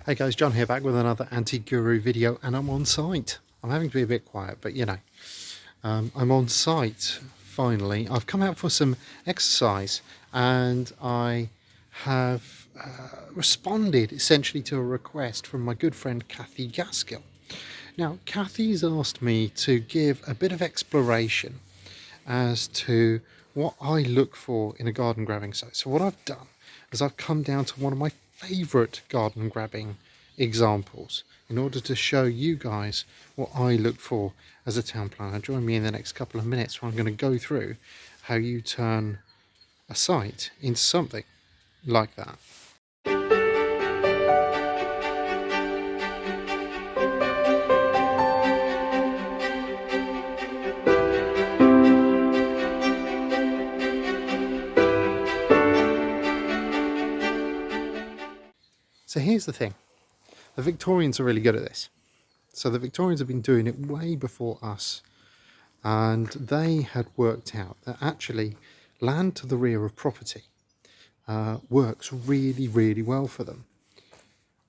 Hey guys, John here, back with another anti-guru video, and I'm on site. I'm having to be a bit quiet, but you know, I'm on site finally. I've come out for some exercise, and I have responded essentially to a request from my good friend Kathy Gaskill. Now, Kathy's asked me to give a bit of exploration as to what I look for in a garden grabbing site. So what I've done is I've come down to one of my favourite garden grabbing examples in order to show you guys what I look for as a town planner. Join me in the next couple of minutes where I'm going to go through how you turn a site into something like that. So here's the thing, the Victorians are really good at this. So the Victorians have been doing it way before us, and they had worked out that actually land to the rear of property works really, really well for them.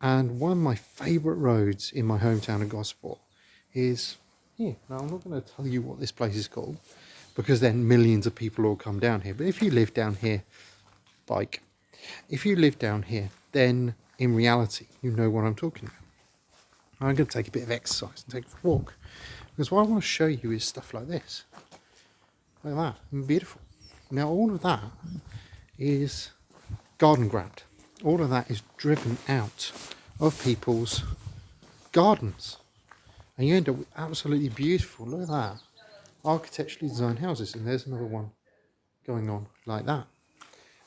And one of my favourite roads in my hometown of Gosport is here. Now I'm not going to tell you what this place is called, because then millions of people will come down here. But if you live down here, if you live down here, then in reality, you know what I'm talking about. I'm going to take a bit of exercise and take a walk, because what I want to show you is stuff like this. Like that. Beautiful. Now, all of that is garden grabbed. All of that is driven out of people's gardens. And you end up with absolutely beautiful, look at that, architecturally designed houses. And there's another one going on like that.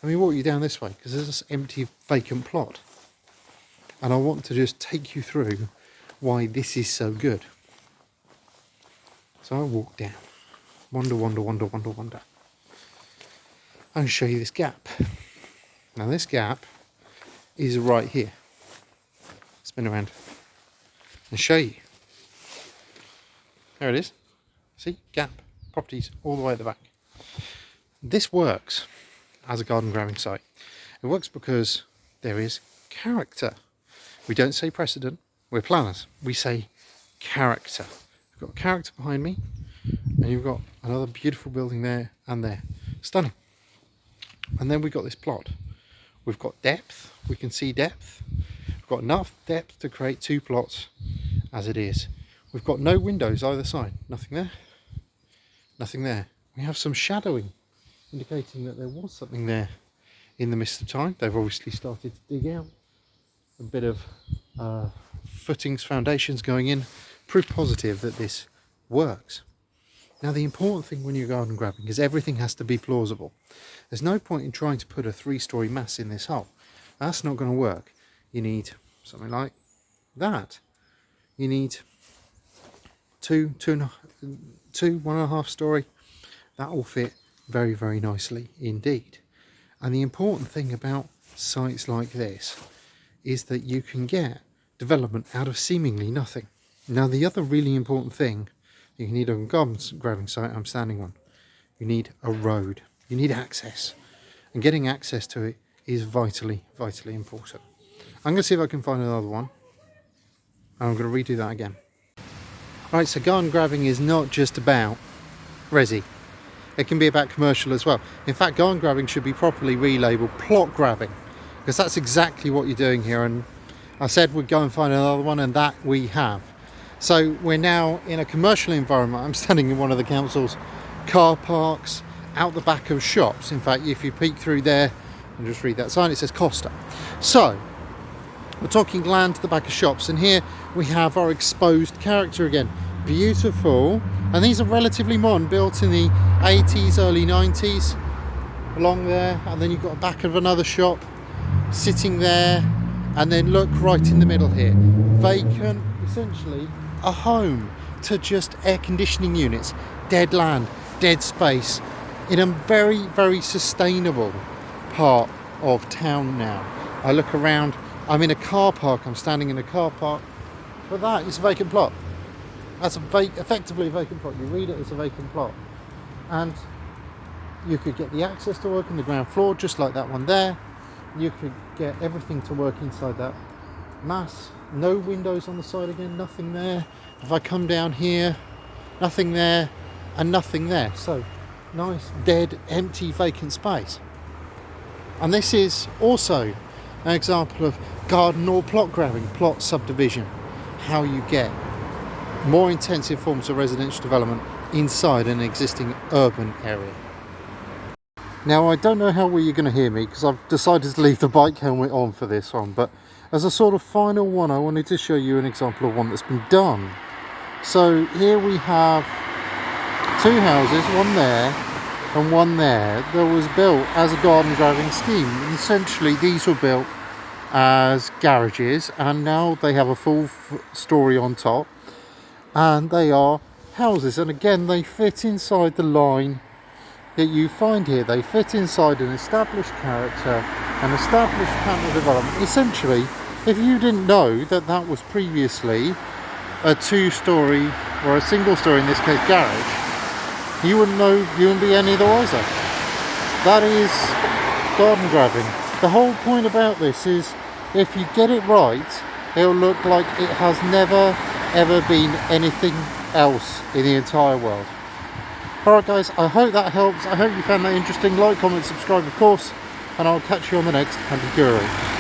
Let me walk you down this way, because there's this empty vacant plot. And I want to just take you through why this is so good. So I walk down. Wander. I'm going to show you this gap. Now this gap is right here. Spin around and show you. There it is. See? Gap. Properties all the way at the back. This works as a garden grabbing site. It works because there is character. We don't say precedent, we're planners. We say character. You've got character behind me, and you've got another beautiful building there and there. Stunning. And then we've got this plot. We've got depth, we can see depth. We've got enough depth to create two plots as it is. We've got no windows either side. Nothing there, nothing there. We have some shadowing, indicating that there was something there in the midst of time. They've obviously started to dig out. A bit of footings, foundations going in, proof positive that this works. Now the important thing when you're garden grabbing is everything has to be plausible. There's no point in trying to put a 3-story mass in this hole. That's not going to work. You need something like that. You need two, 1.5 story. That will fit very, very nicely indeed. And the important thing about sites like this is that you can get development out of seemingly nothing. Now the other really important thing you need on a garden grabbing site I'm standing on, you need a road. You need access. And getting access to it is vitally, vitally important. I'm going to see if I can find another one. And I'm going to redo that again. Right, so garden grabbing is not just about resi. It can be about commercial as well. In fact, garden grabbing should be properly relabeled plot grabbing, because that's exactly what you're doing here. And I said we'd go and find another one, and that we have. So we're now in a commercial environment. I'm standing in one of the council's car parks, out the back of shops. In fact, if you peek through there and just read that sign, it says Costa. So we're talking land to the back of shops, and here we have our exposed character again. Beautiful. And these are relatively modern, built in the 80s, early 90s, along there. And then you've got the back of another shop sitting there, and then look right in the middle here, vacant, essentially a home to just air conditioning units, dead land, dead space, in a very, very sustainable part of town now. I look around, I'm in a car park, I'm standing in a car park, but that is a vacant plot. That's effectively a vacant plot. You read it as a vacant plot, and you could get the access to work on the ground floor just like that one there. You could get everything to work inside that mass, no windows on the side again, nothing there. If I come down here, nothing there and nothing there. So nice, dead, empty, vacant space. And this is also an example of garden or plot grabbing, plot subdivision, how you get more intensive forms of residential development inside an existing urban area. Now, I don't know how well you're going to hear me because I've decided to leave the bike helmet on for this one, but as a sort of final one, I wanted to show you an example of one that's been done. So here we have two houses, one there and one there, that was built as a garden grabbing scheme. And essentially these were built as garages, and now they have a full story on top, and they are houses, and again they fit inside the line that you find here. They fit inside an established character, an established pattern of development. Essentially, if you didn't know that that was previously a two-story or a single story, in this case garage, you wouldn't know, you wouldn't be any the wiser. That is garden grabbing. The whole point about this is, if you get it right, it'll look like it has never ever been anything else in the entire world. Alright guys, I hope that helps. I hope you found that interesting. Like, comment, subscribe of course, and I'll catch you on the next Handy Guru.